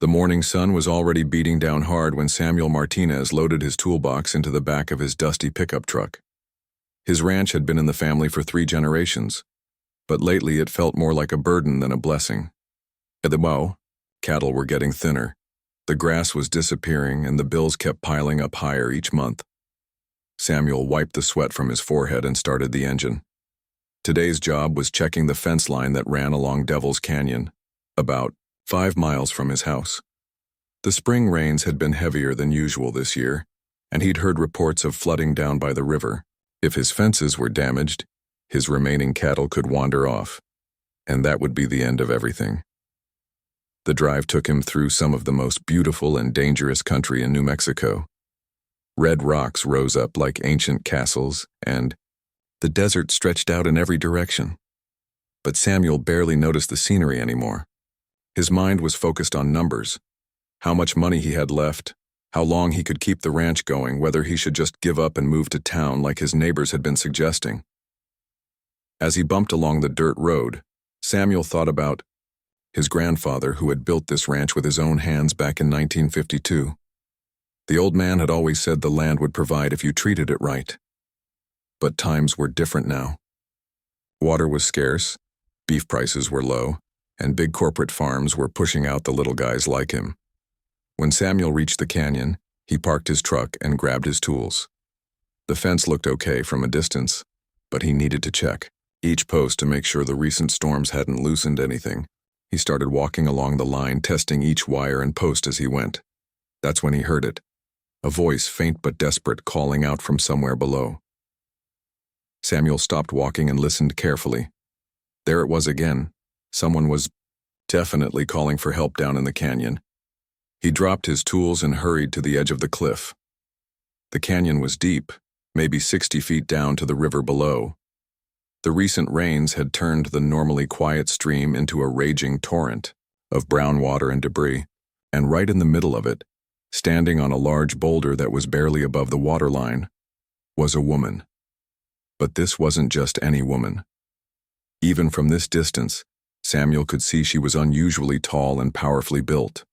The morning sun was already beating down hard when Samuel Martinez loaded his toolbox into the back of his dusty pickup truck. His ranch had been in the family for 3 generations, but lately it felt more like a burden than a blessing. At the mow, cattle were getting thinner, the grass was disappearing, and the bills kept piling up higher each month. Samuel wiped the sweat from his forehead and started the engine. Today's job was checking the fence line that ran along Devil's Canyon, about 5 miles from his house. The spring rains had been heavier than usual this year, and he'd heard reports of flooding down by the river. If his fences were damaged, his remaining cattle could wander off, and that would be the end of everything. The drive took him through some of the most beautiful and dangerous country in New Mexico. Red rocks rose up like ancient castles, and the desert stretched out in every direction. But Samuel barely noticed the scenery anymore. His mind was focused on numbers, how much money he had left, how long he could keep the ranch going, whether he should just give up and move to town like his neighbors had been suggesting. As he bumped along the dirt road, Samuel thought about his grandfather who had built this ranch with his own hands back in 1952. The old man had always said the land would provide if you treated it right. But times were different now. Water was scarce, beef prices were low, and big corporate farms were pushing out the little guys like him. When Samuel reached the canyon, he parked his truck and grabbed his tools. The fence looked okay from a distance, but he needed to check each post to make sure the recent storms hadn't loosened anything. He started walking along the line, testing each wire and post as he went. That's when he heard it, a voice, faint but desperate, calling out from somewhere below. Samuel stopped walking and listened carefully. There it was again. Someone was definitely calling for help down in the canyon. He dropped his tools and hurried to the edge of the cliff. The canyon was deep, maybe 60 feet down to the river below. The recent rains had turned the normally quiet stream into a raging torrent of brown water and debris, and right in the middle of it, standing on a large boulder that was barely above the waterline, was a woman. But this wasn't just any woman. Even from this distance, Samuel could see she was unusually tall and powerfully built.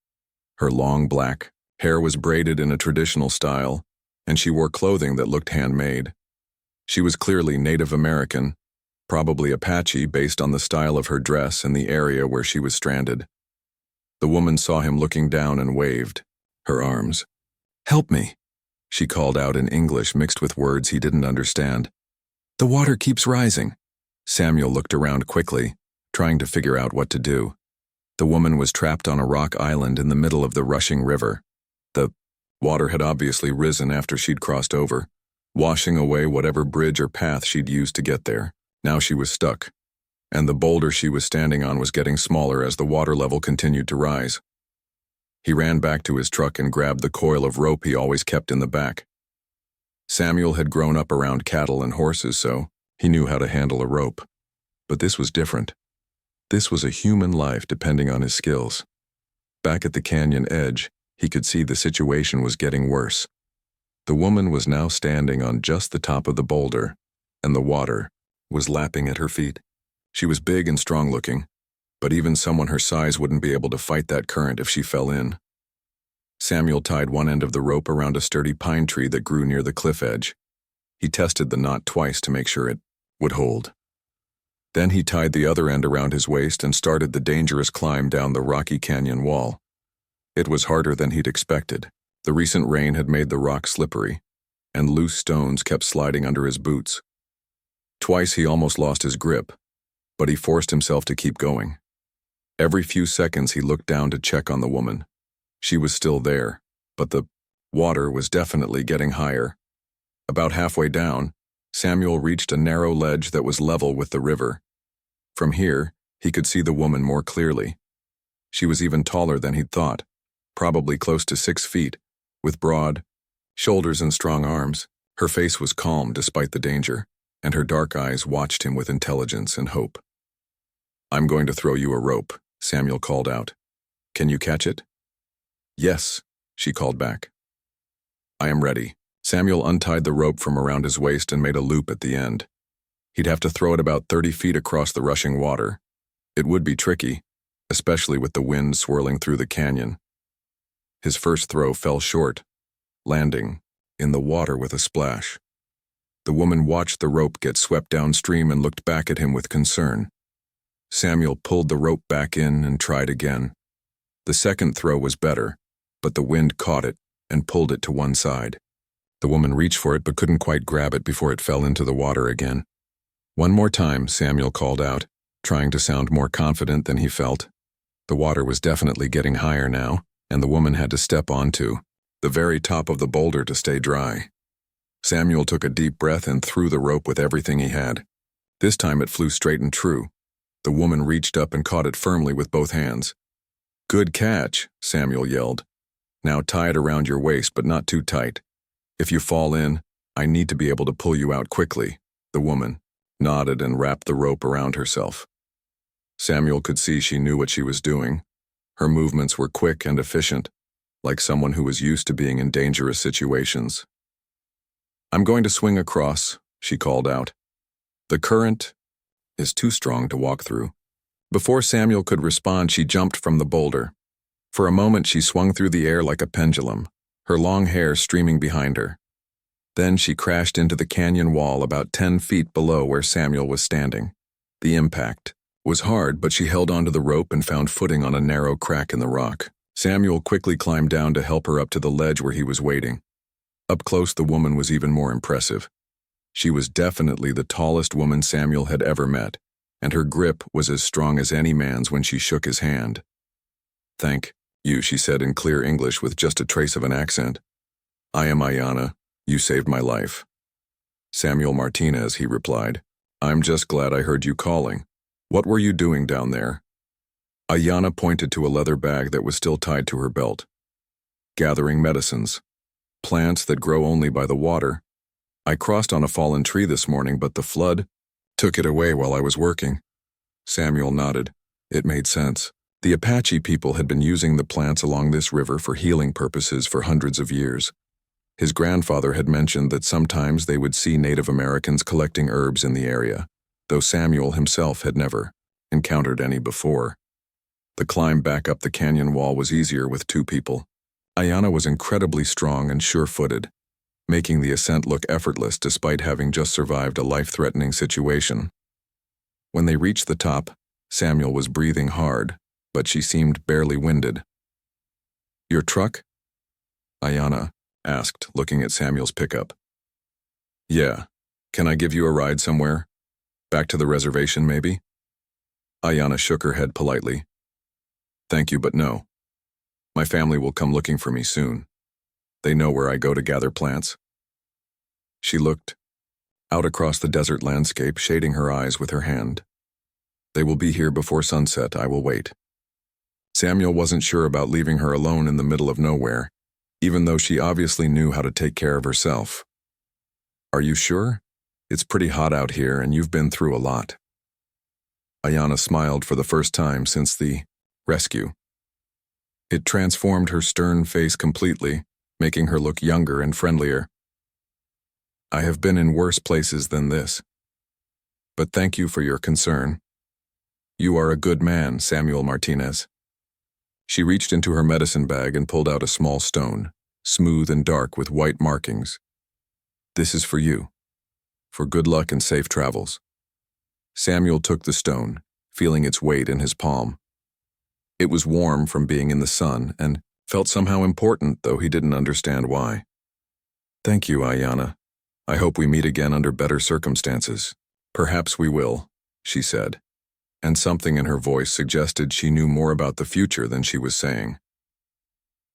Her long black hair was braided in a traditional style, and she wore clothing that looked handmade. She was clearly Native American, probably Apache based on the style of her dress and the area where she was stranded. The woman saw him looking down and waved her arms. "Help me," she called out in English mixed with words he didn't understand. "The water keeps rising." Samuel looked around quickly, trying to figure out what to do. The woman was trapped on a rock island in the middle of the rushing river. The water had obviously risen after she'd crossed over, washing away whatever bridge or path she'd used to get there. Now she was stuck, and the boulder she was standing on was getting smaller as the water level continued to rise. He ran back to his truck and grabbed the coil of rope he always kept in the back. Samuel had grown up around cattle and horses, so he knew how to handle a rope. But this was different. This was a human life depending on his skills. Back at the canyon edge, he could see the situation was getting worse. The woman was now standing on just the top of the boulder, and the water was lapping at her feet. She was big and strong-looking, but even someone her size wouldn't be able to fight that current if she fell in. Samuel tied one end of the rope around a sturdy pine tree that grew near the cliff edge. He tested the knot twice to make sure it would hold. Then he tied the other end around his waist and started the dangerous climb down the rocky canyon wall. It was harder than he'd expected. The recent rain had made the rock slippery, and loose stones kept sliding under his boots. Twice he almost lost his grip, but he forced himself to keep going. Every few seconds he looked down to check on the woman. She was still there, but the water was definitely getting higher. About halfway down, Samuel reached a narrow ledge that was level with the river. From here, he could see the woman more clearly. She was even taller than he'd thought, probably close to 6 feet, with broad shoulders and strong arms. Her face was calm despite the danger, and her dark eyes watched him with intelligence and hope. "I'm going to throw you a rope," Samuel called out. "Can you catch it?" "Yes," she called back. "I am ready." Samuel untied the rope from around his waist and made a loop at the end. He'd have to throw it about 30 feet across the rushing water. It would be tricky, especially with the wind swirling through the canyon, His first throw fell short, landing in the water with a splash. The woman watched the rope get swept downstream and looked back at him with concern. Samuel pulled the rope back in and tried again. The second throw was better, but the wind caught it and pulled it to one side. The woman reached for it but couldn't quite grab it before it fell into the water again. One more time, Samuel called out, trying to sound more confident than he felt. The water was definitely getting higher now, and the woman had to step onto the very top of the boulder to stay dry. Samuel took a deep breath and threw the rope with everything he had. This time it flew straight and true. The woman reached up and caught it firmly with both hands. "Good catch," Samuel yelled. "Now tie it around your waist, but not too tight. If you fall in, I need to be able to pull you out quickly." The woman nodded and wrapped the rope around herself. Samuel could see she knew what she was doing. Her movements were quick and efficient, like someone who was used to being in dangerous situations. "I'm going to swing across," she called out. "The current is too strong to walk through." Before Samuel could respond, she jumped from the boulder. For a moment, she swung through the air like a pendulum, her long hair streaming behind her. Then she crashed into the canyon wall about 10 feet below where Samuel was standing. The impact was hard, but she held onto the rope and found footing on a narrow crack in the rock. Samuel quickly climbed down to help her up to the ledge where he was waiting. Up close, the woman was even more impressive. She was definitely the tallest woman Samuel had ever met, and her grip was as strong as any man's when she shook his hand. "Thank you," she said in clear English with just a trace of an accent. "I am Ayanna. You saved my life." "Samuel Martinez," he replied. "I'm just glad I heard you calling. What were you doing down there?" Ayanna pointed to a leather bag that was still tied to her belt. "Gathering medicines. Plants that grow only by the water. I crossed on a fallen tree this morning, but the flood took it away while I was working." Samuel nodded. It made sense. The Apache people had been using the plants along this river for healing purposes for hundreds of years. His grandfather had mentioned that sometimes they would see Native Americans collecting herbs in the area, though Samuel himself had never encountered any before. The climb back up the canyon wall was easier with two people. Ayanna was incredibly strong and sure-footed, making the ascent look effortless despite having just survived a life-threatening situation. When they reached the top, Samuel was breathing hard, but she seemed barely winded. "Your truck?" Ayanna asked, looking at Samuel's pickup. "Yeah. Can I give you a ride somewhere? Back to the reservation, maybe?" Ayanna shook her head politely. "Thank you, but no. My family will come looking for me soon. They know where I go to gather plants." She looked out across the desert landscape, shading her eyes with her hand. "They will be here before sunset. I will wait." Samuel wasn't sure about leaving her alone in the middle of nowhere, even though she obviously knew how to take care of herself. "Are you sure? It's pretty hot out here and you've been through a lot." Ayanna smiled for the first time since the rescue. It transformed her stern face completely, making her look younger and friendlier. "I have been in worse places than this. But thank you for your concern. You are a good man, Samuel Martinez." She reached into her medicine bag and pulled out a small stone, smooth and dark with white markings. "This is for you. For good luck and safe travels." Samuel took the stone, feeling its weight in his palm. It was warm from being in the sun and felt somehow important, though he didn't understand why. "Thank you, Ayanna. I hope we meet again under better circumstances." "Perhaps we will," she said, and something in her voice suggested she knew more about the future than she was saying.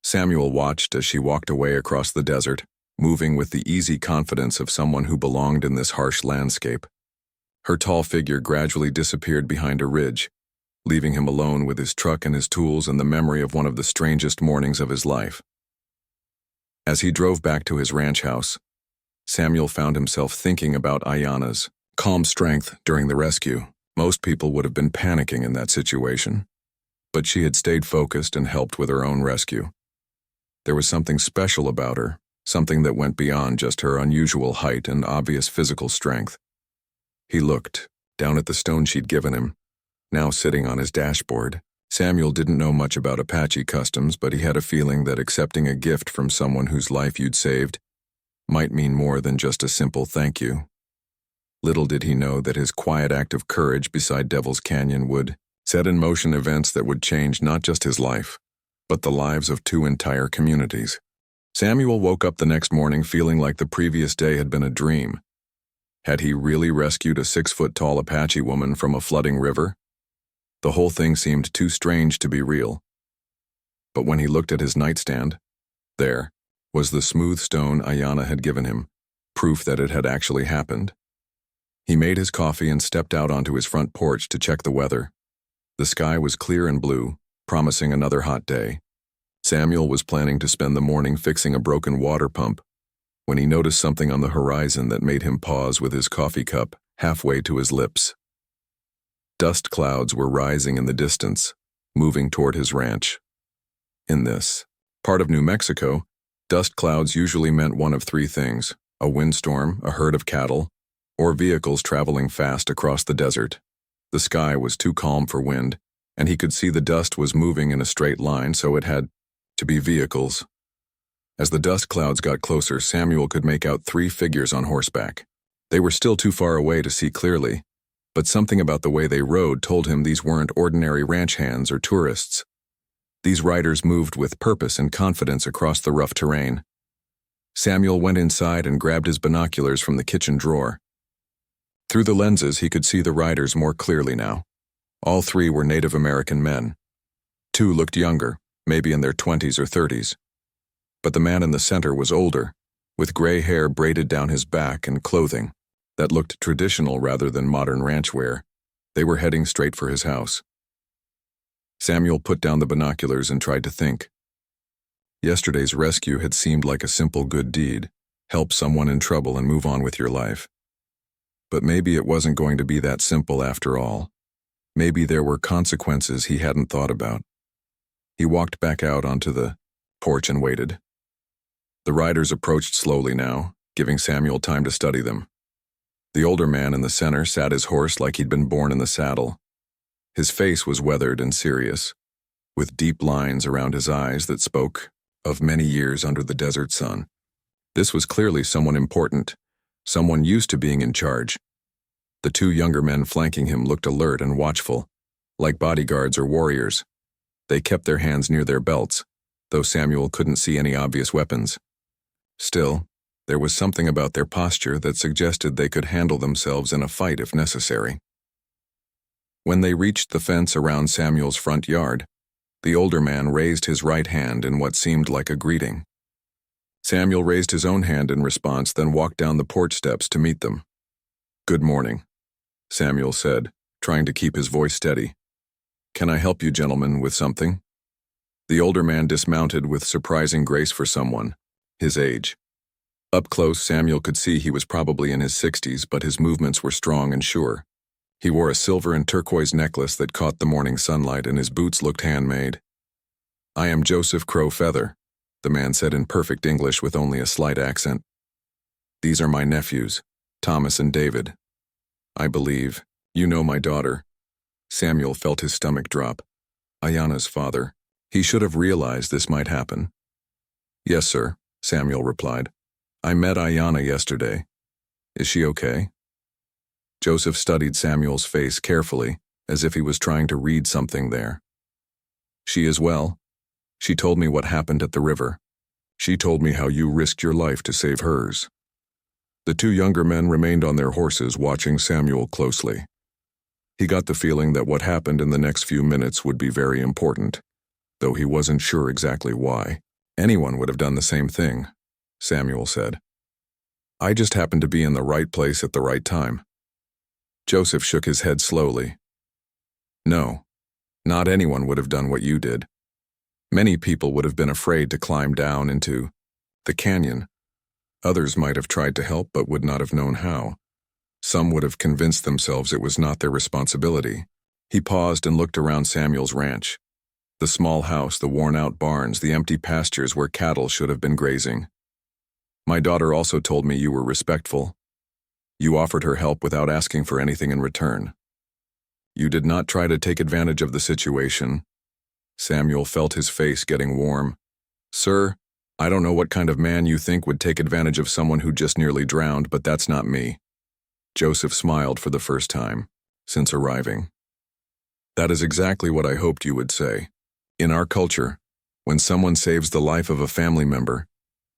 Samuel watched as she walked away across the desert, moving with the easy confidence of someone who belonged in this harsh landscape. Her tall figure gradually disappeared behind a ridge, leaving him alone with his truck and his tools and the memory of one of the strangest mornings of his life. As he drove back to his ranch house, Samuel found himself thinking about Ayanna's calm strength during the rescue. Most people would have been panicking in that situation, but she had stayed focused and helped with her own rescue. There was something special about her, something that went beyond just her unusual height and obvious physical strength. He looked down at the stone she'd given him, now sitting on his dashboard, Samuel didn't know much about Apache customs, but he had a feeling that accepting a gift from someone whose life you'd saved might mean more than just a simple thank you. Little did he know that his quiet act of courage beside Devil's Canyon would set in motion events that would change not just his life, but the lives of two entire communities. Samuel woke up the next morning feeling like the previous day had been a dream. Had he really rescued a 6-foot-tall Apache woman from a flooding river? The whole thing seemed too strange to be real. But when he looked at his nightstand, there was the smooth stone Ayanna had given him, proof that it had actually happened. He made his coffee and stepped out onto his front porch to check the weather. The sky was clear and blue, promising another hot day. Samuel was planning to spend the morning fixing a broken water pump when he noticed something on the horizon that made him pause with his coffee cup halfway to his lips. Dust clouds were rising in the distance, moving toward his ranch. In this part of New Mexico, dust clouds usually meant one of three things: a windstorm, a herd of cattle, or vehicles traveling fast across the desert. The sky was too calm for wind, and he could see the dust was moving in a straight line, so it had to be vehicles. As the dust clouds got closer, Samuel could make out 3 figures on horseback. They were still too far away to see clearly, but something about the way they rode told him these weren't ordinary ranch hands or tourists. These riders moved with purpose and confidence across the rough terrain. Samuel went inside and grabbed his binoculars from the kitchen drawer. Through the lenses, he could see the riders more clearly now. All 3 were Native American men. 2 looked younger, maybe in their 20s or 30s. But the man in the center was older, with gray hair braided down his back and clothing that looked traditional rather than modern ranch wear. They were heading straight for his house. Samuel put down the binoculars and tried to think. Yesterday's rescue had seemed like a simple good deed: help someone in trouble and move on with your life. But maybe it wasn't going to be that simple after all. Maybe there were consequences he hadn't thought about. He walked back out onto the porch and waited. The riders approached slowly now, giving Samuel time to study them. The older man in the center sat his horse like he'd been born in the saddle. His face was weathered and serious, with deep lines around his eyes that spoke of many years under the desert sun. This was clearly someone important, someone used to being in charge. The 2 younger men flanking him looked alert and watchful, like bodyguards or warriors. They kept their hands near their belts, though Samuel couldn't see any obvious weapons. Still, there was something about their posture that suggested they could handle themselves in a fight if necessary. When they reached the fence around Samuel's front yard, the older man raised his right hand in what seemed like a greeting. Samuel raised his own hand in response, then walked down the porch steps to meet them. "Good morning," Samuel said, trying to keep his voice steady. "Can I help you gentlemen with something?" The older man dismounted with surprising grace for someone his age. Up close, Samuel could see he was probably in his 60s, but his movements were strong and sure. He wore a silver and turquoise necklace that caught the morning sunlight, and his boots looked handmade. "I am Joseph Crow Feather," the man said in perfect English with only a slight accent. "These are my nephews, Thomas and David. I believe you know my daughter." Samuel felt his stomach drop. Ayanna's father. He should have realized this might happen. "Yes, sir," Samuel replied. "I met Ayanna yesterday. Is she okay?" Joseph studied Samuel's face carefully, as if he was trying to read something there. "She is well. She told me what happened at the river. She told me how you risked your life to save hers." The 2 younger men remained on their horses, watching Samuel closely. He got the feeling that what happened in the next few minutes would be very important, though he wasn't sure exactly why. "Anyone would have done the same thing," Samuel said. "I just happened to be in the right place at the right time." Joseph shook his head slowly. "No, not anyone would have done what you did. Many people would have been afraid to climb down into the canyon. Others might have tried to help but would not have known how. Some would have convinced themselves it was not their responsibility." He paused and looked around Samuel's ranch. The small house, the worn-out barns, the empty pastures where cattle should have been grazing. "My daughter also told me you were respectful. You offered her help without asking for anything in return. You did not try to take advantage of the situation, Samuel felt his face getting warm. Sir, I don't know what kind of man you think would take advantage of someone who just nearly drowned, but that's not me. Joseph smiled for the first time since arriving. That is exactly what I hoped you would say. In our culture, when someone saves the life of a family member,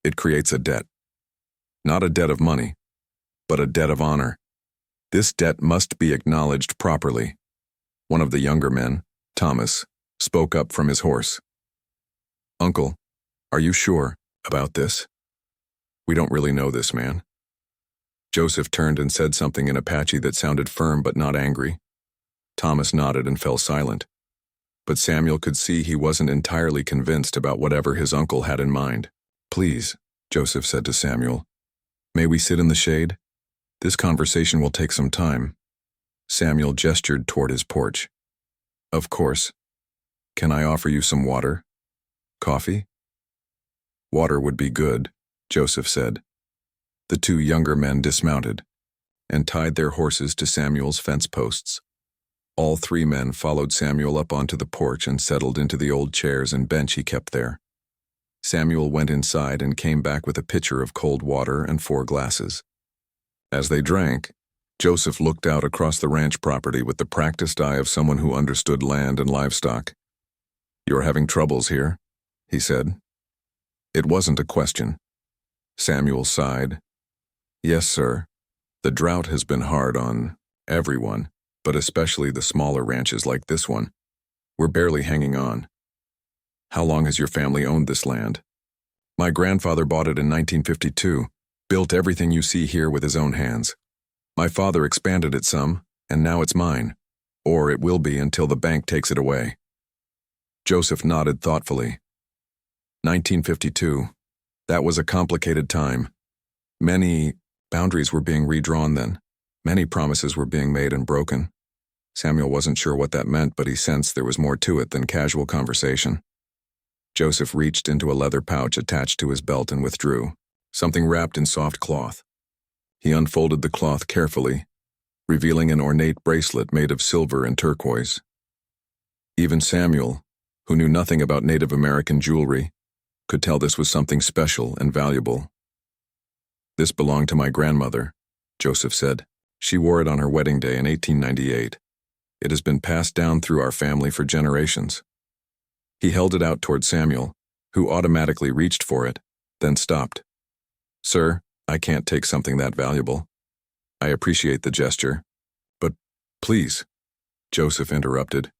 it creates a debt. Not a debt of money, but a debt of honor. This debt must be acknowledged properly. One of the younger men, Thomas, spoke up from his horse. Uncle, are you sure about this? We don't really know this man. Joseph turned and said something in Apache that sounded firm but not angry. Thomas nodded and fell silent. But Samuel could see he wasn't entirely convinced about whatever his uncle had in mind. Please, Joseph said to Samuel, may we sit in the shade? This conversation will take some time. Samuel gestured toward his porch. Of course. Can I offer you some water? Coffee? Water would be good, Joseph said. The two younger men dismounted and tied their horses to Samuel's fence posts. All three men followed Samuel up onto the porch and settled into the old chairs and bench he kept there. Samuel went inside and came back with a pitcher of cold water and 4 glasses. As they drank, Joseph looked out across the ranch property with the practiced eye of someone who understood land and livestock. You're having troubles here, he said. It wasn't a question. Samuel sighed. Yes, sir. The drought has been hard on everyone, but especially the smaller ranches like this one. We're barely hanging on. How long has your family owned this land? My grandfather bought it in 1952, built everything you see here with his own hands. My father expanded it some, and now it's mine, or it will be until the bank takes it away. Joseph nodded thoughtfully. 1952. That was a complicated time. Many boundaries were being redrawn then. Many promises were being made and broken. Samuel wasn't sure what that meant, but he sensed there was more to it than casual conversation. Joseph reached into a leather pouch attached to his belt and withdrew, something wrapped in soft cloth. He unfolded the cloth carefully, revealing an ornate bracelet made of silver and turquoise. Even Samuel, who knew nothing about Native American jewelry, could tell this was something special and valuable. This belonged to my grandmother, Joseph said. She wore it on her wedding day in 1898. It has been passed down through our family for generations. He held it out toward Samuel, who automatically reached for it, then stopped. Sir, I can't take something that valuable. I appreciate the gesture, but please, Joseph interrupted.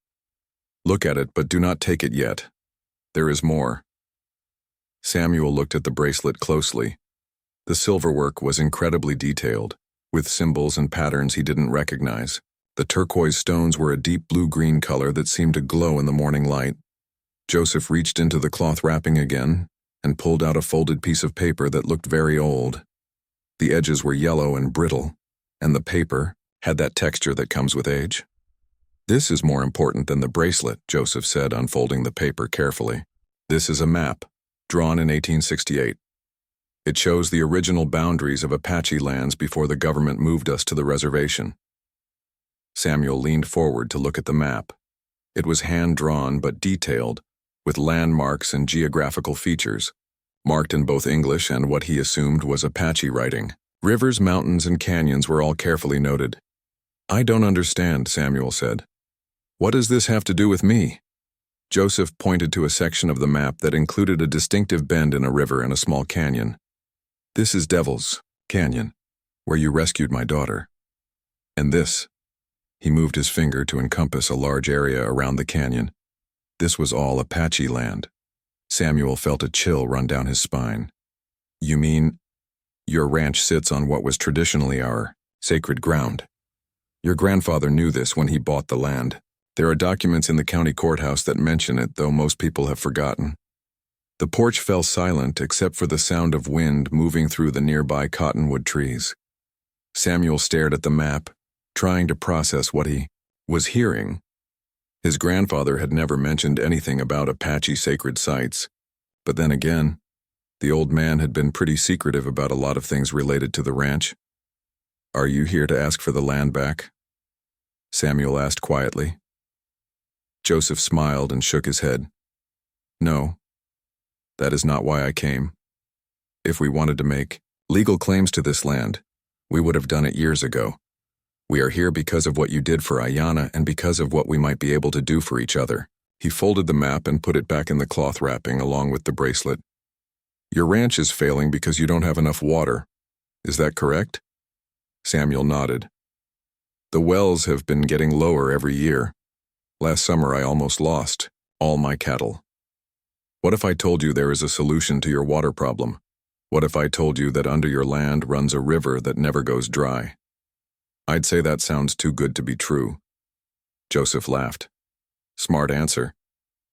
Look at it, but do not take it yet. There is more. Samuel looked at the bracelet closely. The silverwork was incredibly detailed, with symbols and patterns he didn't recognize. The turquoise stones were a deep blue-green color that seemed to glow in the morning light. Joseph reached into the cloth wrapping again and pulled out a folded piece of paper that looked very old. The edges were yellow and brittle, and the paper had that texture that comes with age. This is more important than the bracelet, Joseph said, unfolding the paper carefully. This is a map, drawn in 1868. It shows the original boundaries of Apache lands before the government moved us to the reservation. Samuel leaned forward to look at the map. It was hand-drawn but detailed, with landmarks and geographical features, marked in both English and what he assumed was Apache writing. Rivers, mountains, and canyons were all carefully noted. I don't understand, Samuel said. What does this have to do with me? Joseph pointed to a section of the map that included a distinctive bend in a river and a small canyon. This is Devil's Canyon, where you rescued my daughter. And this, he moved his finger to encompass a large area around the canyon. This was all Apache land. Samuel felt a chill run down his spine. You mean, your ranch sits on what was traditionally our sacred ground? Your grandfather knew this when he bought the land. There are documents in the county courthouse that mention it, though most people have forgotten. The porch fell silent except for the sound of wind moving through the nearby cottonwood trees. Samuel stared at the map, trying to process what he was hearing. His grandfather had never mentioned anything about Apache sacred sites, but then again, the old man had been pretty secretive about a lot of things related to the ranch. Are you here to ask for the land back? Samuel asked quietly. Joseph smiled and shook his head. No, that is not why I came. If we wanted to make legal claims to this land, we would have done it years ago. We are here because of what you did for Ayana and because of what we might be able to do for each other. He folded the map and put it back in the cloth wrapping along with the bracelet. Your ranch is failing because you don't have enough water. Is that correct? Samuel nodded. The wells have been getting lower every year. Last summer I almost lost all my cattle. What if I told you there is a solution to your water problem? What if I told you that under your land runs a river that never goes dry? I'd say that sounds too good to be true. Joseph laughed. Smart answer.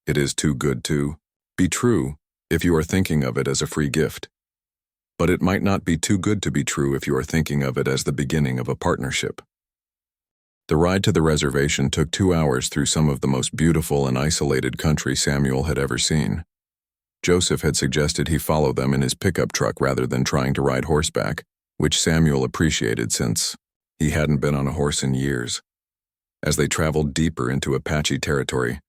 It is too good to be true if you are thinking of it as a free gift. But it might not be too good to be true if you are thinking of it as the beginning of a partnership. The ride to the reservation took 2 hours through some of the most beautiful and isolated country Samuel had ever seen. Joseph had suggested he follow them in his pickup truck rather than trying to ride horseback, which Samuel appreciated since he hadn't been on a horse in years. As they traveled deeper into Apache territory,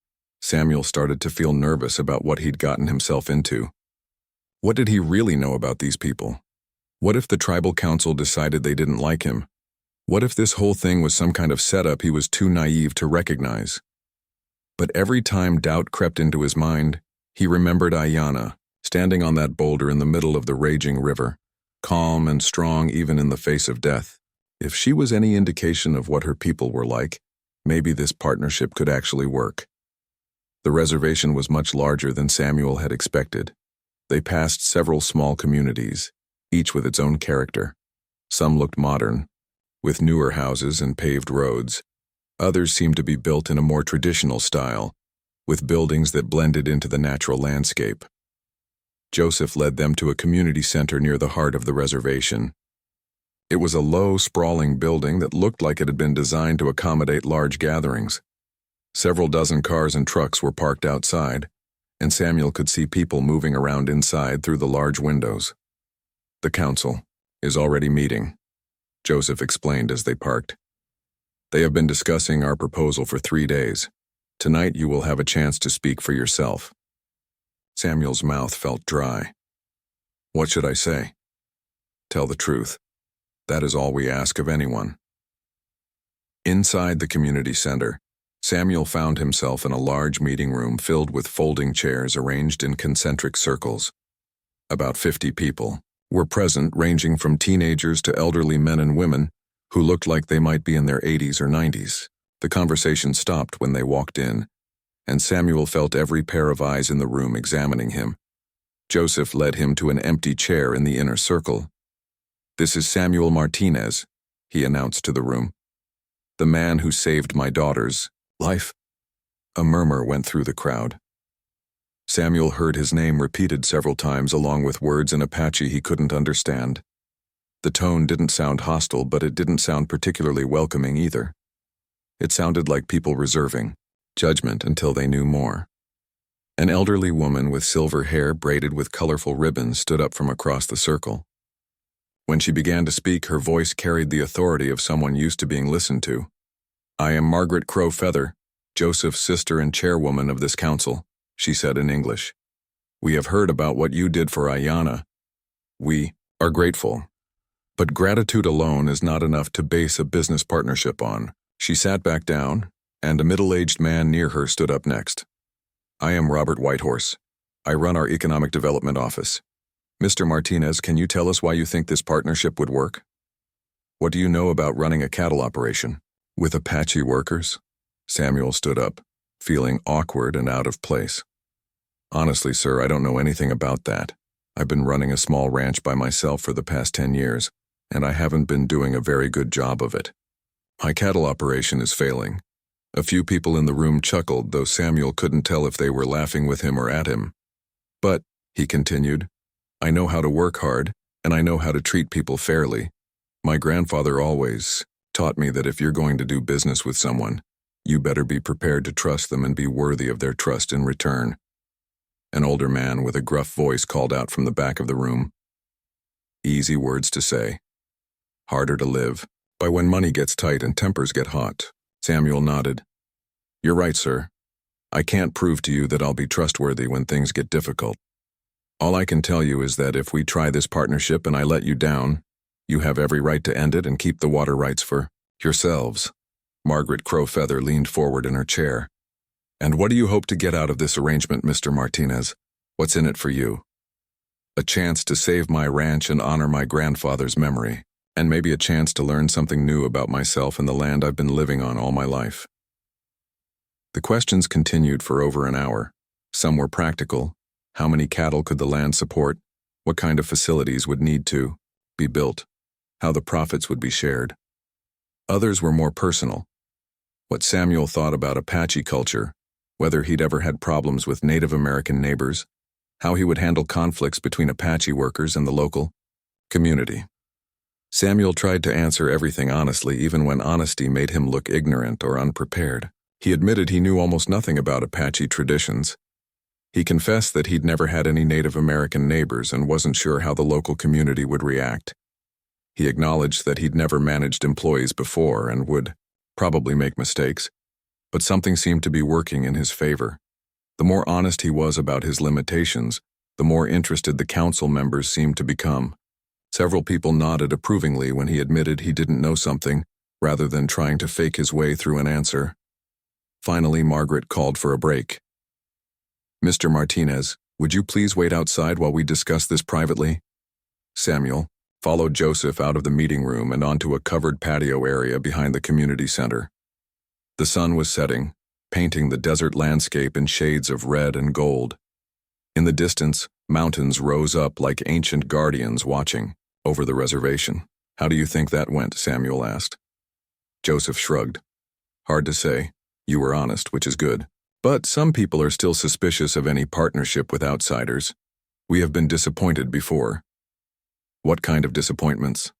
Samuel started to feel nervous about what he'd gotten himself into. What did he really know about these people? What if the tribal council decided they didn't like him? What if this whole thing was some kind of setup he was too naive to recognize? But every time doubt crept into his mind, he remembered Ayana, standing on that boulder in the middle of the raging river, calm and strong even in the face of death. If she was any indication of what her people were like, maybe this partnership could actually work. The reservation was much larger than Samuel had expected. They passed several small communities, each with its own character. Some looked modern, with newer houses and paved roads. Others seemed to be built in a more traditional style, with buildings that blended into the natural landscape. Joseph led them to a community center near the heart of the reservation. It was a low, sprawling building that looked like it had been designed to accommodate large gatherings. Several dozen cars and trucks were parked outside, and Samuel could see people moving around inside through the large windows. The council is already meeting, Joseph explained as they parked. They have been discussing our proposal for 3 days. Tonight you will have a chance to speak for yourself. Samuel's mouth felt dry. What should I say? Tell the truth. That is all we ask of anyone. Inside the community center, Samuel found himself in a large meeting room filled with folding chairs arranged in concentric circles. About 50 people were present, ranging from teenagers to elderly men and women who looked like they might be in their 80s or 90s. The conversation stopped when they walked in, and Samuel felt every pair of eyes in the room examining him. Joseph led him to an empty chair in the inner circle. This is Samuel Martinez, he announced to the room. The man who saved my daughter's life. A murmur went through the crowd. Samuel heard his name repeated several times along with words in Apache he couldn't understand. The tone didn't sound hostile, but it didn't sound particularly welcoming either. It sounded like people reserving judgment until they knew more. An elderly woman with silver hair braided with colorful ribbons stood up from across the circle. When she began to speak, her voice carried the authority of someone used to being listened to. I am Margaret Crow Feather, Joseph's sister and chairwoman of this council, she said in English. We have heard about what you did for Ayana. We are grateful. But gratitude alone is not enough to base a business partnership on. She sat back down, and a middle-aged man near her stood up next. I am Robert Whitehorse. I run our economic development office. Mr. Martinez, can you tell us why you think this partnership would work? What do you know about running a cattle operation? With Apache workers? Samuel stood up, feeling awkward and out of place. Honestly, sir, I don't know anything about that. I've been running a small ranch by myself for the past 10 years, and I haven't been doing a very good job of it. My cattle operation is failing. A few people in the room chuckled, though Samuel couldn't tell if they were laughing with him or at him. But, he continued, I know how to work hard, and I know how to treat people fairly. My grandfather always taught me that if you're going to do business with someone, you better be prepared to trust them and be worthy of their trust in return. An older man with a gruff voice called out from the back of the room. Easy words to say. Harder to live by when money gets tight and tempers get hot. Samuel nodded. You're right, sir. I can't prove to you that I'll be trustworthy when things get difficult. All I can tell you is that if we try this partnership and I let you down, you have every right to end it and keep the water rights for yourselves." Margaret Crowfeather leaned forward in her chair. "And what do you hope to get out of this arrangement, Mr. Martinez? What's in it for you?" "A chance to save my ranch and honor my grandfather's memory, and maybe a chance to learn something new about myself and the land I've been living on all my life." The questions continued for over an hour. Some were practical. How many cattle could the land support? What kind of facilities would need to be built? How the profits would be shared? Others were more personal. What Samuel thought about Apache culture, whether he'd ever had problems with Native American neighbors, how he would handle conflicts between Apache workers and the local community. Samuel tried to answer everything honestly, even when honesty made him look ignorant or unprepared. He admitted he knew almost nothing about Apache traditions. He confessed that he'd never had any Native American neighbors and wasn't sure how the local community would react. He acknowledged that he'd never managed employees before and would probably make mistakes, but something seemed to be working in his favor. The more honest he was about his limitations, the more interested the council members seemed to become. Several people nodded approvingly when he admitted he didn't know something, rather than trying to fake his way through an answer. Finally, Margaret called for a break. "Mr. Martinez, would you please wait outside while we discuss this privately?" Samuel followed Joseph out of the meeting room and onto a covered patio area behind the community center. The sun was setting, painting the desert landscape in shades of red and gold. In the distance, mountains rose up like ancient guardians watching over the reservation. "How do you think that went?" Samuel asked. Joseph shrugged. "Hard to say. You were honest, which is good. But some people are still suspicious of any partnership with outsiders. We have been disappointed before." "What kind of disappointments?"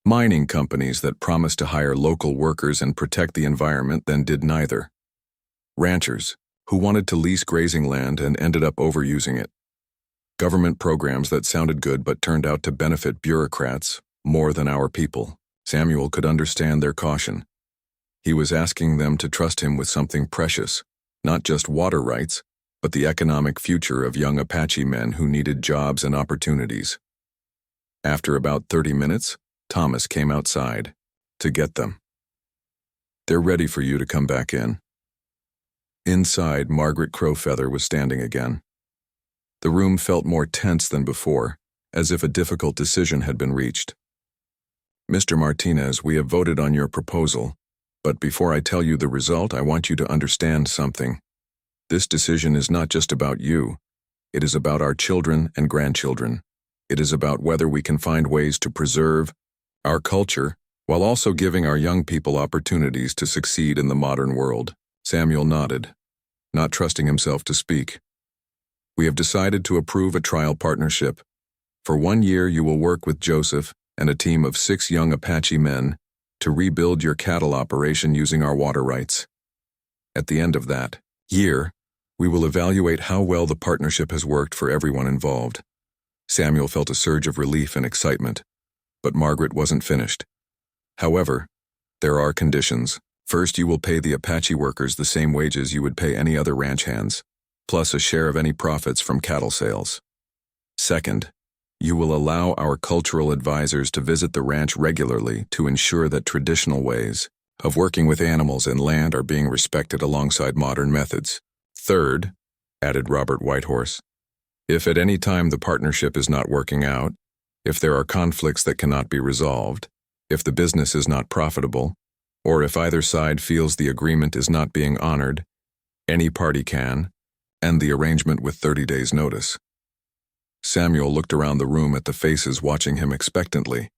"Mining companies that promised to hire local workers and protect the environment then did neither. Ranchers who wanted to lease grazing land and ended up overusing it. Government programs that sounded good but turned out to benefit bureaucrats more than our people." Samuel could understand their caution. He was asking them to trust him with something precious, not just water rights, but the economic future of young Apache men who needed jobs and opportunities. After about 30 minutes, Thomas came outside to get them. "They're ready for you to come back in." Inside, Margaret Crowfeather was standing again. The room felt more tense than before, as if a difficult decision had been reached. "Mr. Martinez, we have voted on your proposal. But before I tell you the result, I want you to understand something. This decision is not just about you. It is about our children and grandchildren. It is about whether we can find ways to preserve our culture while also giving our young people opportunities to succeed in the modern world." Samuel nodded, not trusting himself to speak. "We have decided to approve a trial partnership. For 1 year you will work with Joseph and a team of 6 young Apache men to rebuild your cattle operation using our water rights. At the end of that year, we will evaluate how well the partnership has worked for everyone involved." Samuel felt a surge of relief and excitement, but Margaret wasn't finished. "However, there are conditions. First, you will pay the Apache workers the same wages you would pay any other ranch hands, plus a share of any profits from cattle sales. Second, you will allow our cultural advisors to visit the ranch regularly to ensure that traditional ways of working with animals and land are being respected alongside modern methods. Third," added Robert Whitehorse, "if at any time the partnership is not working out, if there are conflicts that cannot be resolved, if the business is not profitable, or if either side feels the agreement is not being honored, any party can end the arrangement with 30 days' notice." Samuel looked around the room at the faces watching him expectantly.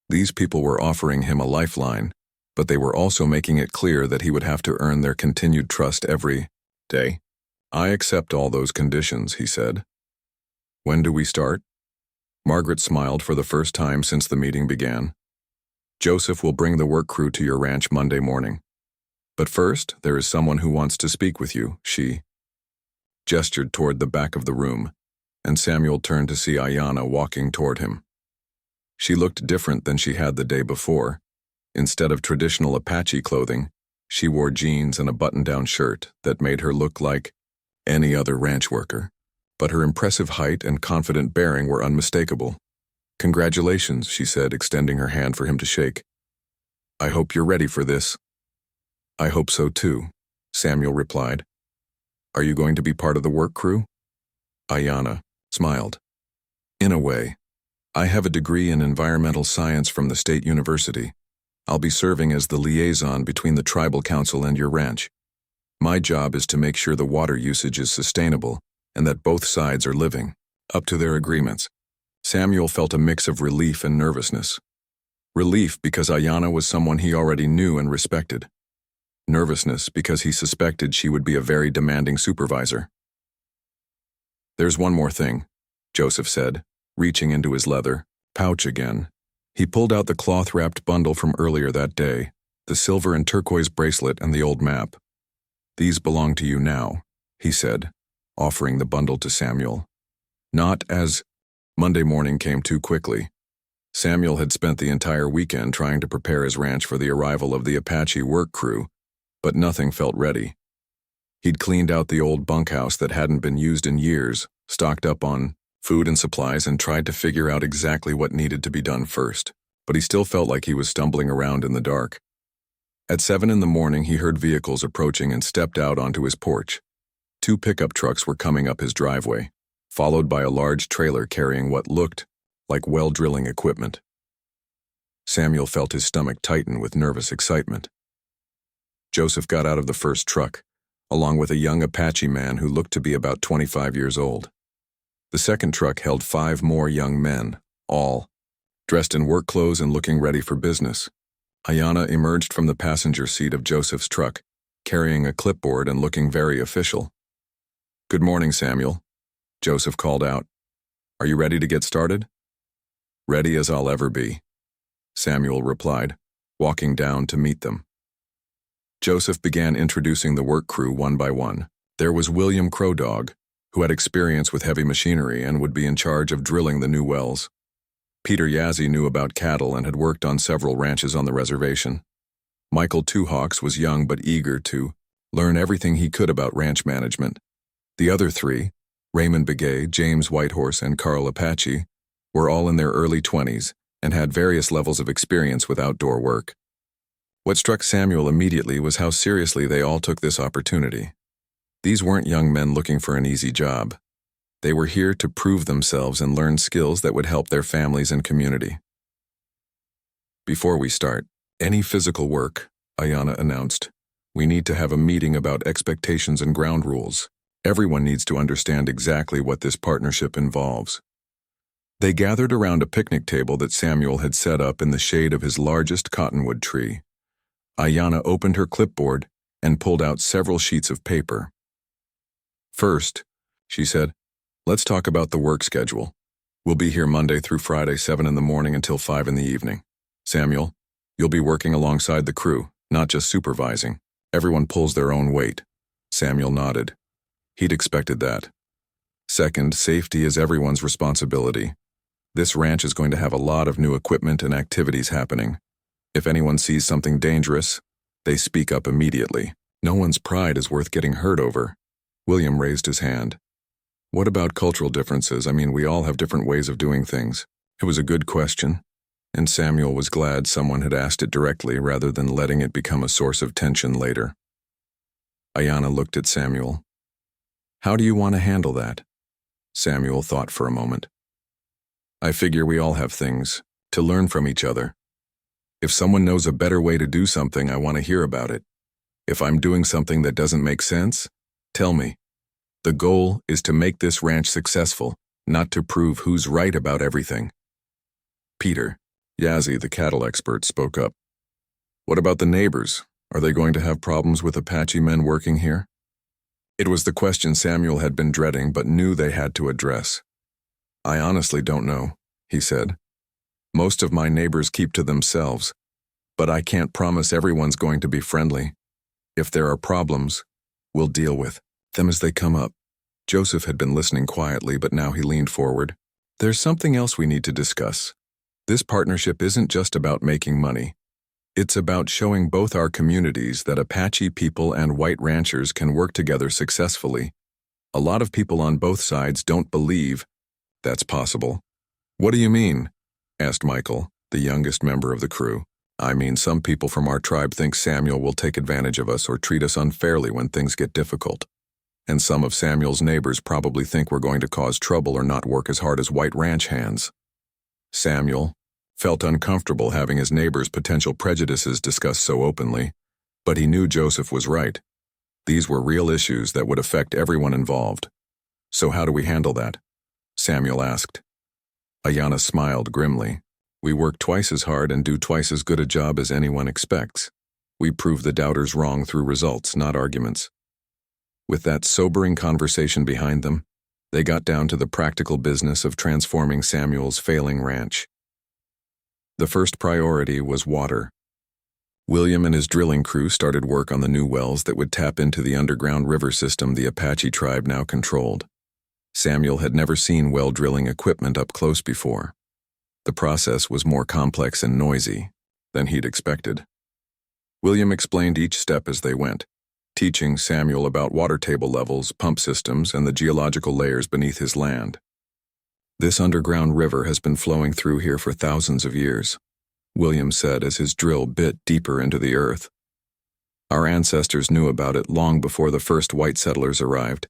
These people were offering him a lifeline, but they were also making it clear that he would have to earn their continued trust every day. "I accept all those conditions," he said. "When do we start?" Margaret smiled for the first time since the meeting began. "Joseph will bring the work crew to your ranch Monday morning. But first, there is someone who wants to speak with you." She gestured toward the back of the room, and Samuel turned to see Ayanna walking toward him. She looked different than she had the day before. Instead of traditional Apache clothing, She wore jeans and a button-down shirt that made her look like any other ranch worker, but her impressive height and confident bearing were unmistakable. "Congratulations," she said, extending her hand for him to shake. "I hope you're ready for this." "I hope so too," Samuel replied. "Are you going to be part of the work crew?" Ayanna smiled. "In a way. I have a degree in environmental science from the state university. I'll be serving as the liaison between the tribal council and your ranch. My job is to make sure the water usage is sustainable and that both sides are living up to their agreements." Samuel felt a mix of relief and nervousness. Relief because Ayanna was someone he already knew and respected. Nervousness because he suspected she would be a very demanding supervisor. "There's one more thing," Joseph said, reaching into his leather pouch again. He pulled out the cloth-wrapped bundle from earlier that day, the silver and turquoise bracelet and the old map. "These belong to you now," he said, offering the bundle to Samuel. Not as Monday morning came too quickly. Samuel had spent the entire weekend trying to prepare his ranch for the arrival of the Apache work crew, but nothing felt ready. He'd cleaned out the old bunkhouse that hadn't been used in years, stocked up on food and supplies, and tried to figure out exactly what needed to be done first, but he still felt like he was stumbling around in the dark. At 7 in the morning, he heard vehicles approaching and stepped out onto his porch. 2 pickup trucks were coming up his driveway, followed by a large trailer carrying what looked like well drilling equipment. Samuel felt his stomach tighten with nervous excitement. Joseph got out of the first truck, along with a young Apache man who looked to be about 25 years old. The second truck held 5 more young men, all dressed in work clothes and looking ready for business. Ayanna emerged from the passenger seat of Joseph's truck, carrying a clipboard and looking very official. "Good morning, Samuel," Joseph called out. "Are you ready to get started?" "Ready as I'll ever be," Samuel replied, walking down to meet them. Joseph began introducing the work crew one by one. There was William Crow Dog, who had experience with heavy machinery and would be in charge of drilling the new wells. Peter Yazzie knew about cattle and had worked on several ranches on the reservation. Michael Two Hawks was young but eager to learn everything he could about ranch management. The other 3, Raymond Begay, James Whitehorse, and Carl Apache, were all in their early 20s and had various levels of experience with outdoor work. What struck Samuel immediately was how seriously they all took this opportunity. These weren't young men looking for an easy job. They were here to prove themselves and learn skills that would help their families and community. "Before we start any physical work," Ayanna announced, "we need to have a meeting about expectations and ground rules. Everyone needs to understand exactly what this partnership involves." They gathered around a picnic table that Samuel had set up in the shade of his largest cottonwood tree. Ayanna opened her clipboard and pulled out several sheets of paper. "First," she said, "let's talk about the work schedule. We'll be here Monday through Friday, 7 in the morning until 5 in the evening. Samuel, you'll be working alongside the crew, not just supervising. Everyone pulls their own weight." Samuel nodded. He'd expected that. "Second, safety is everyone's responsibility. This ranch is going to have a lot of new equipment and activities happening. If anyone sees something dangerous, they speak up immediately. No one's pride is worth getting hurt over." William raised his hand. "What about cultural differences? I mean, we all have different ways of doing things." It was a good question, and Samuel was glad someone had asked it directly rather than letting it become a source of tension later. Ayanna looked at Samuel. "How do you want to handle that?" Samuel thought for a moment. "I figure we all have things to learn from each other. If someone knows a better way to do something, I want to hear about it. If I'm doing something that doesn't make sense, tell me. The goal is to make this ranch successful, not to prove who's right about everything." Peter Yazzie, the cattle expert, spoke up. "What about the neighbors? Are they going to have problems with Apache men working here?" It was the question Samuel had been dreading but knew they had to address. "I honestly don't know," he said. "Most of my neighbors keep to themselves, but I can't promise everyone's going to be friendly. If there are problems, we'll deal with them as they come up." Joseph had been listening quietly, but now he leaned forward. "There's something else we need to discuss. This partnership isn't just about making money. It's about showing both our communities that Apache people and white ranchers can work together successfully. A lot of people on both sides don't believe that's possible. What do you mean? Asked Michael, the youngest member of the crew. I mean, some people from our tribe think Samuel will take advantage of us or treat us unfairly when things get difficult. And some of Samuel's neighbors probably think we're going to cause trouble or not work as hard as white ranch hands. Samuel felt uncomfortable having his neighbor's potential prejudices discussed so openly, but he knew Joseph was right. These were real issues that would affect everyone involved. So how do we handle that? Samuel asked. Ayanna smiled grimly. We work twice as hard and do twice as good a job as anyone expects. We prove the doubters wrong through results, not arguments. With that sobering conversation behind them, they got down to the practical business of transforming Samuel's failing ranch. The first priority was water. William and his drilling crew started work on the new wells that would tap into the underground river system the Apache tribe now controlled. Samuel had never seen well drilling equipment up close before. The process was more complex and noisy than he'd expected. William explained each step as they went, teaching Samuel about water table levels, pump systems, and the geological layers beneath his land. This underground river has been flowing through here for thousands of years, William said as his drill bit deeper into the earth. Our ancestors knew about it long before the first white settlers arrived.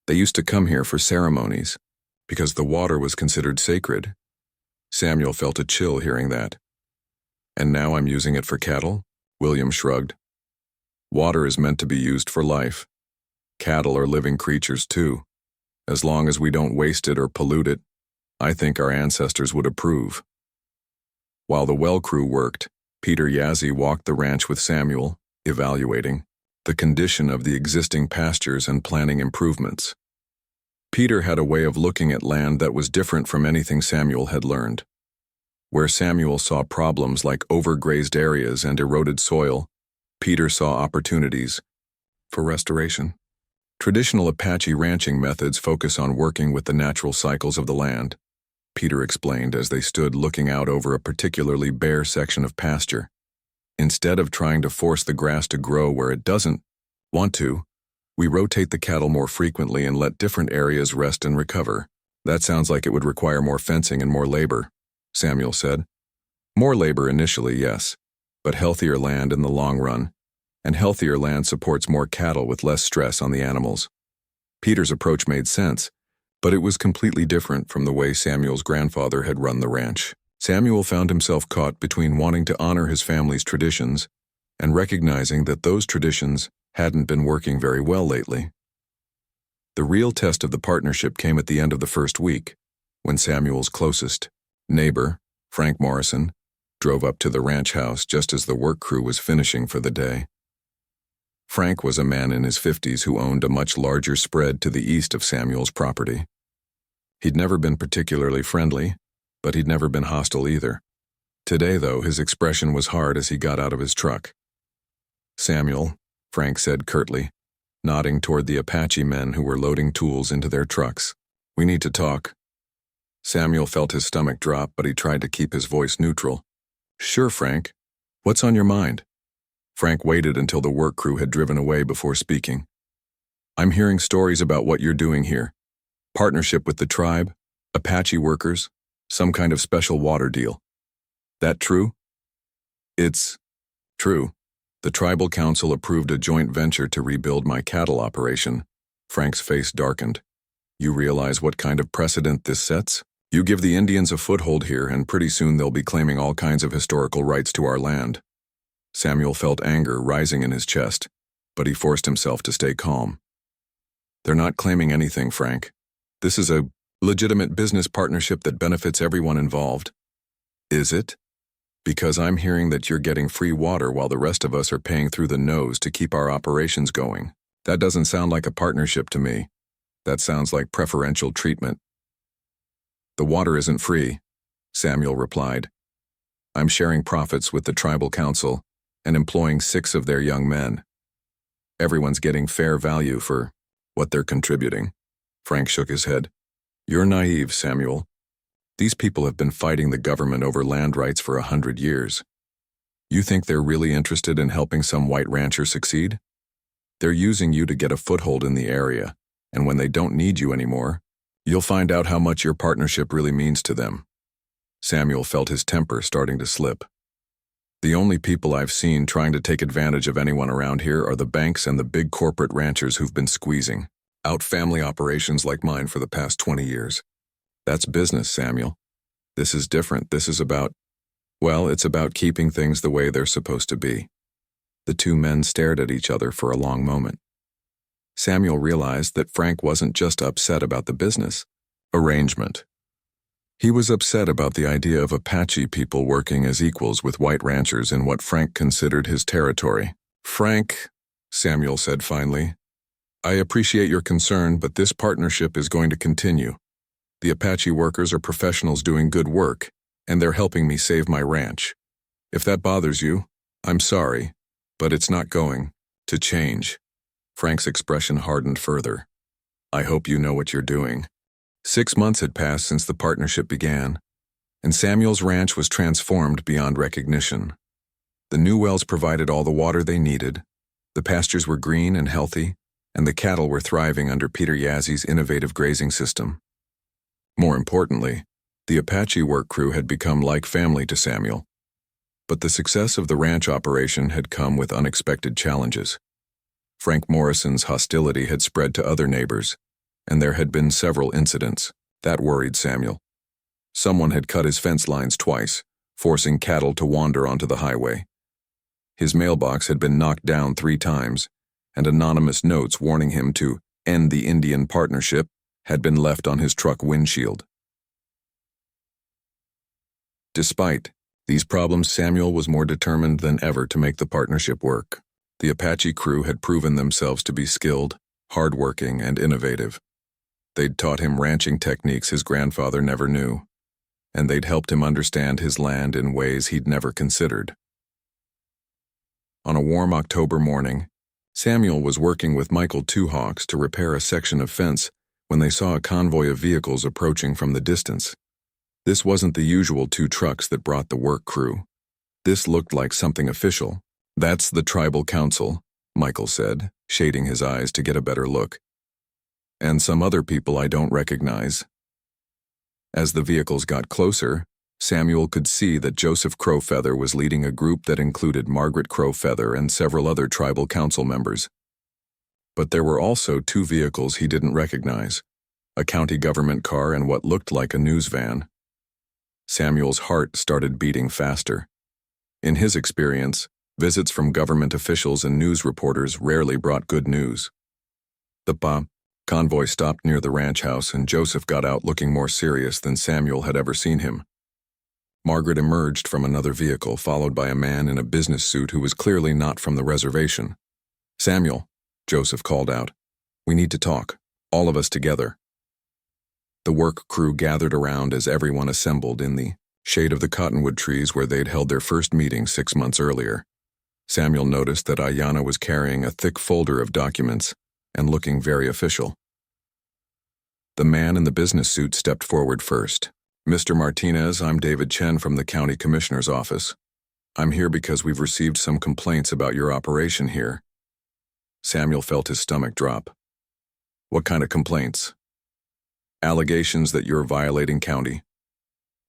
They used to come here for ceremonies, because the water was considered sacred. Samuel felt a chill hearing that. And now I'm using it for cattle? William shrugged. Water is meant to be used for life. Cattle are living creatures too. As long as we don't waste it or pollute it, I think our ancestors would approve. While the well crew worked, Peter Yazzie walked the ranch with Samuel, evaluating the condition of the existing pastures and planning improvements. Peter had a way of looking at land that was different from anything Samuel had learned. Where Samuel saw problems like overgrazed areas and eroded soil, Peter saw opportunities for restoration. Traditional Apache ranching methods focus on working with the natural cycles of the land, Peter explained as they stood looking out over a particularly bare section of pasture. Instead of trying to force the grass to grow where it doesn't want to, we rotate the cattle more frequently and let different areas rest and recover. That sounds like it would require more fencing and more labor, Samuel said. More labor initially, yes, but healthier land in the long run, and healthier land supports more cattle with less stress on the animals. Peter's approach made sense, but it was completely different from the way Samuel's grandfather had run the ranch. Samuel found himself caught between wanting to honor his family's traditions and recognizing that those traditions hadn't been working very well lately. The real test of the partnership came at the end of the first week, when Samuel's closest neighbor, Frank Morrison, drove up to the ranch house just as the work crew was finishing for the day. Frank was a man in his 50s who owned a much larger spread to the east of Samuel's property. He'd never been particularly friendly, but he'd never been hostile either. Today, though, his expression was hard as he got out of his truck. Samuel, Frank said curtly, nodding toward the Apache men who were loading tools into their trucks. We need to talk. Samuel felt his stomach drop, but he tried to keep his voice neutral. Sure, Frank. What's on your mind? Frank waited until the work crew had driven away before speaking. I'm hearing stories about what you're doing here. Partnership with the tribe, Apache workers, some kind of special water deal. That true? It's true. The tribal council approved a joint venture to rebuild my cattle operation. Frank's face darkened. You realize what kind of precedent this sets? You give the Indians a foothold here, and pretty soon they'll be claiming all kinds of historical rights to our land. Samuel felt anger rising in his chest, but he forced himself to stay calm. They're not claiming anything, Frank. This is a legitimate business partnership that benefits everyone involved. Is it? Because I'm hearing that you're getting free water while the rest of us are paying through the nose to keep our operations going. That doesn't sound like a partnership to me. That sounds like preferential treatment. The water isn't free, Samuel replied. I'm sharing profits with the tribal council and employing 6 of their young men. Everyone's getting fair value for what they're contributing. Frank shook his head. You're naive, Samuel. These people have been fighting the government over land rights for 100 years. You think they're really interested in helping some white rancher succeed? They're using you to get a foothold in the area, and when they don't need you anymore, you'll find out how much your partnership really means to them. Samuel felt his temper starting to slip. The only people I've seen trying to take advantage of anyone around here are the banks and the big corporate ranchers who've been squeezing out family operations like mine for the past 20 years. That's business, Samuel. This is different. This is about, well, it's about keeping things the way they're supposed to be. The two men stared at each other for a long moment. Samuel realized that Frank wasn't just upset about the business arrangement. He was upset about the idea of Apache people working as equals with white ranchers in what Frank considered his territory. Frank, Samuel said finally, I appreciate your concern, but this partnership is going to continue. The Apache workers are professionals doing good work, and they're helping me save my ranch. If that bothers you, I'm sorry, but it's not going to change. Frank's expression hardened further. I hope you know what you're doing. 6 months had passed since the partnership began, and Samuel's ranch was transformed beyond recognition. The new wells provided all the water they needed, the pastures were green and healthy, and the cattle were thriving under Peter Yazzi's innovative grazing system. More importantly, the Apache work crew had become like family to Samuel. But the success of the ranch operation had come with unexpected challenges. Frank Morrison's hostility had spread to other neighbors, and there had been several incidents. That worried Samuel. Someone had cut his fence lines twice, forcing cattle to wander onto the highway. His mailbox had been knocked down 3 times, and anonymous notes warning him to end the Indian partnership had been left on his truck windshield. Despite these problems, Samuel was more determined than ever to make the partnership work. The Apache crew had proven themselves to be skilled, hardworking, and innovative. They'd taught him ranching techniques his grandfather never knew, and they'd helped him understand his land in ways he'd never considered. On a warm October morning, Samuel was working with Michael Two Hawks to repair a section of fence when they saw a convoy of vehicles approaching from the distance. This wasn't the usual 2 trucks that brought the work crew. This looked like something official. That's the tribal council, Michael said, shading his eyes to get a better look. And some other people I don't recognize. As the vehicles got closer, Samuel could see that Joseph Crowfeather was leading a group that included Margaret Crowfeather and several other tribal council members. But there were also 2 vehicles he didn't recognize, a county government car and what looked like a news van. Samuel's heart started beating faster. In his experience, visits from government officials and news reporters rarely brought good news. The convoy stopped near the ranch house, and Joseph got out looking more serious than Samuel had ever seen him. Margaret emerged from another vehicle, followed by a man in a business suit who was clearly not from the reservation. Samuel, Joseph called out, we need to talk, all of us together. The work crew gathered around as everyone assembled in the shade of the cottonwood trees where they'd held their first meeting 6 months earlier. Samuel noticed that Ayanna was carrying a thick folder of documents and looking very official. The man in the business suit stepped forward first. Mr. Martinez, I'm David Chen from the County Commissioner's office. I'm here because we've received some complaints about your operation here. Samuel felt his stomach drop. What kind of complaints? Allegations that you're violating county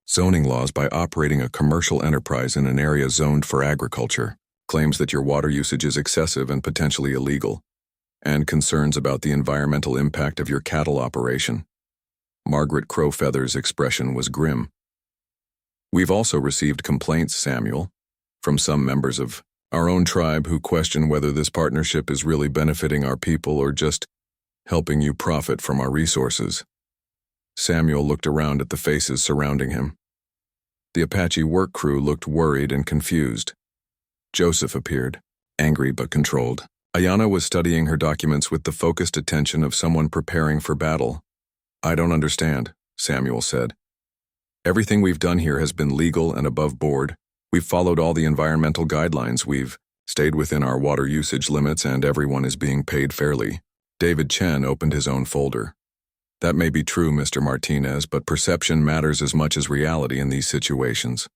zoning laws by operating a commercial enterprise in an area zoned for agriculture, claims that your water usage is excessive and potentially illegal, and concerns about the environmental impact of your cattle operation. Margaret Crowfeather's expression was grim. We've also received complaints, Samuel, from some members of our own tribe who question whether this partnership is really benefiting our people or just helping you profit from our resources. Samuel looked around at the faces surrounding him. The Apache work crew looked worried and confused. Joseph appeared, angry but controlled. Ayanna was studying her documents with the focused attention of someone preparing for battle. I don't understand, Samuel said. Everything we've done here has been legal and above board. We've followed all the environmental guidelines. We've stayed within our water usage limits, and everyone is being paid fairly. David Chen opened his own folder. That may be true, Mr. Martinez, but perception matters as much as reality in these situations.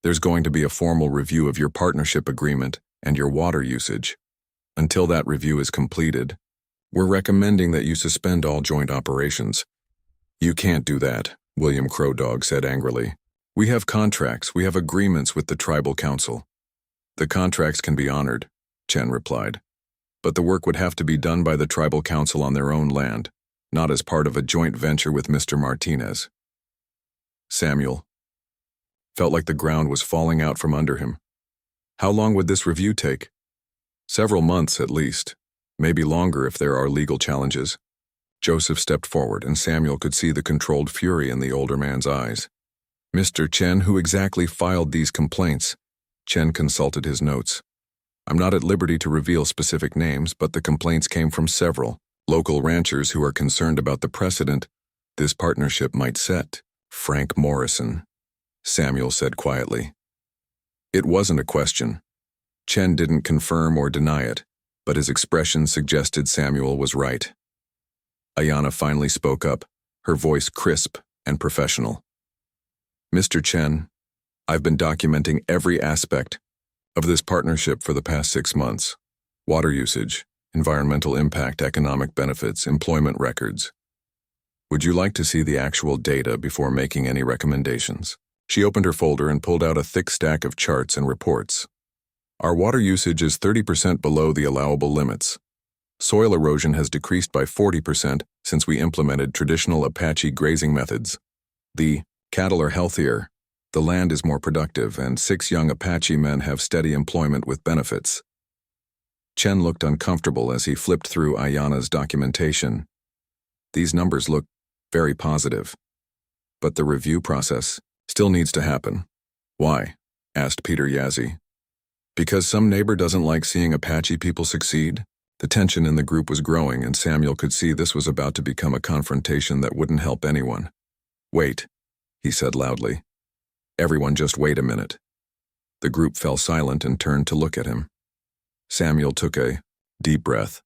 There's going to be a formal review of your partnership agreement and your water usage. Until that review is completed, we're recommending that you suspend all joint operations. You can't do that, William Crow Dog said angrily. We have contracts, we have agreements with the tribal council. The contracts can be honored, Chen replied. But the work would have to be done by the tribal council on their own land, not as part of a joint venture with Mr. Martinez. Samuel felt like the ground was falling out from under him. How long would this review take? Several months at least, maybe longer if there are legal challenges. Joseph stepped forward, and Samuel could see the controlled fury in the older man's eyes. Mr. Chen, who exactly filed these complaints? Chen consulted his notes. I'm not at liberty to reveal specific names, but the complaints came from several local ranchers who are concerned about the precedent this partnership might set. Frank Morrison, Samuel said quietly. It wasn't a question. Chen didn't confirm or deny it, but his expression suggested Samuel was right. Ayanna finally spoke up, her voice crisp and professional. Mr. Chen, I've been documenting every aspect of this partnership for the past 6 months. Water usage, environmental impact, economic benefits, employment records. Would you like to see the actual data before making any recommendations? She opened her folder and pulled out a thick stack of charts and reports. Our water usage is 30% below the allowable limits. Soil erosion has decreased by 40% since we implemented traditional Apache grazing methods. The cattle are healthier, the land is more productive, and 6 young Apache men have steady employment with benefits. Chen looked uncomfortable as he flipped through Ayanna's documentation. These numbers look very positive. But the review process still needs to happen. Why? Asked Peter Yazzie. Because some neighbor doesn't like seeing Apache people succeed? The tension in the group was growing, and Samuel could see this was about to become a confrontation that wouldn't help anyone. Wait, he said loudly. Everyone just wait a minute. The group fell silent and turned to look at him. Samuel took a deep breath.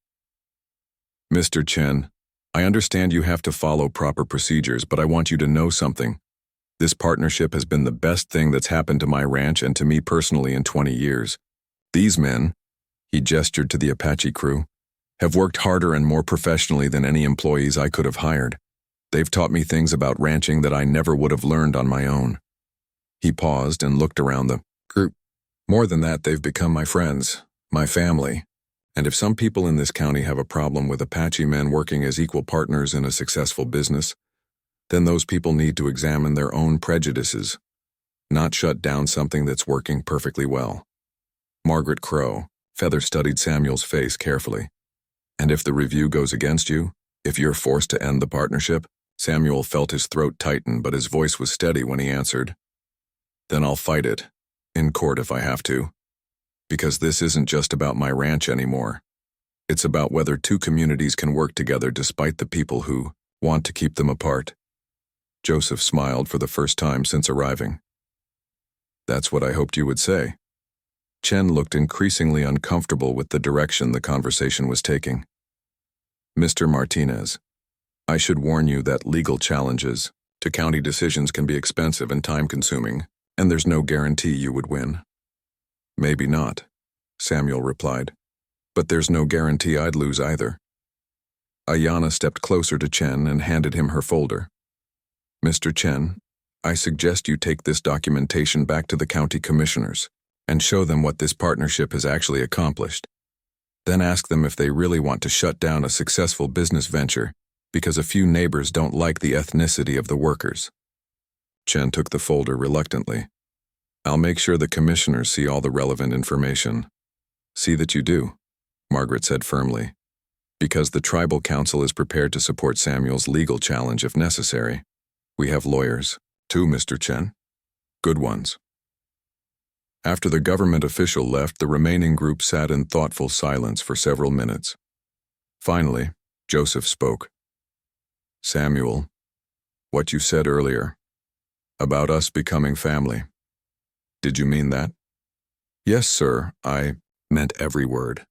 Mr. Chen, I understand you have to follow proper procedures, but I want you to know something. This partnership has been the best thing that's happened to my ranch and to me personally in 20 years. These men, he gestured to the Apache crew, have worked harder and more professionally than any employees I could have hired. They've taught me things about ranching that I never would have learned on my own. He paused and looked around the group. More than that, they've become my friends, my family. And if some people in this county have a problem with Apache men working as equal partners in a successful business, then those people need to examine their own prejudices, not shut down something that's working perfectly well. Margaret Crow, Feather studied Samuel's face carefully. And if the review goes against you, if you're forced to end the partnership? Samuel felt his throat tighten, but his voice was steady when he answered. Then I'll fight it, in court if I have to. Because this isn't just about my ranch anymore. It's about whether 2 communities can work together despite the people who want to keep them apart. Joseph smiled for the first time since arriving. That's what I hoped you would say. Chen looked increasingly uncomfortable with the direction the conversation was taking. Mr. Martinez, I should warn you that legal challenges to county decisions can be expensive and time-consuming, and there's no guarantee you would win. Maybe not, Samuel replied, but there's no guarantee I'd lose either. Ayanna stepped closer to Chen and handed him her folder. Mr. Chen, I suggest you take this documentation back to the county commissioners and show them what this partnership has actually accomplished. Then ask them if they really want to shut down a successful business venture because a few neighbors don't like the ethnicity of the workers. Chen took the folder reluctantly. I'll make sure the commissioners see all the relevant information. See that you do, Margaret said firmly, because the tribal council is prepared to support Samuel's legal challenge if necessary. We have lawyers, too, Mr. Chen. Good ones. After the government official left, the remaining group sat in thoughtful silence for several minutes. Finally, Joseph spoke. Samuel, what you said earlier, about us becoming family, did you mean that? Yes, sir, I meant every word.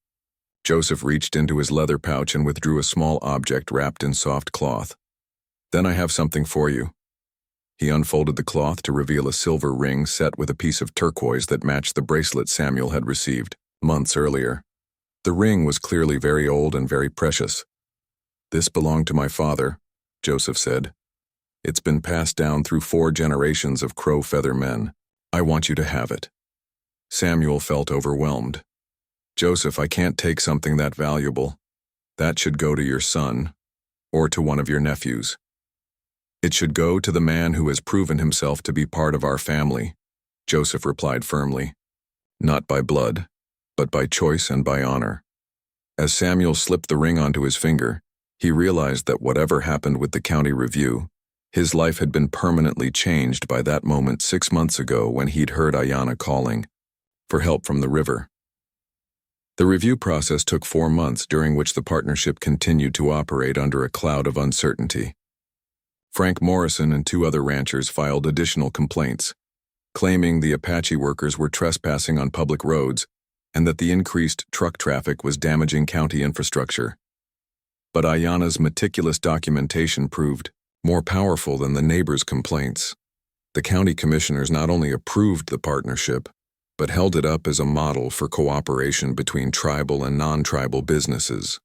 Joseph reached into his leather pouch and withdrew a small object wrapped in soft cloth. Then I have something for you. He unfolded the cloth to reveal a silver ring set with a piece of turquoise that matched the bracelet Samuel had received months earlier. The ring was clearly very old and very precious. "This belonged to my father," Joseph said. "It's been passed down through 4 generations of crow feather men. I want you to have it." Samuel felt overwhelmed. "Joseph, I can't take something that valuable. That should go to your son, or to one of your nephews. It should go to the man who has proven himself to be part of our family," Joseph replied firmly. "Not by blood, but by choice and by honor." As Samuel slipped the ring onto his finger, he realized that whatever happened with the county review, his life had been permanently changed by that moment 6 months ago when he'd heard Ayanna calling for help from the river. The review process took 4 months, during which the partnership continued to operate under a cloud of uncertainty. Frank Morrison and 2 other ranchers filed additional complaints, claiming the Apache workers were trespassing on public roads and that the increased truck traffic was damaging county infrastructure. But Ayanna's meticulous documentation proved more powerful than the neighbors' complaints. The county commissioners not only approved the partnership, but held it up as a model for cooperation between tribal and non-tribal businesses.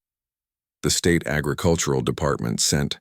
The state agricultural department sent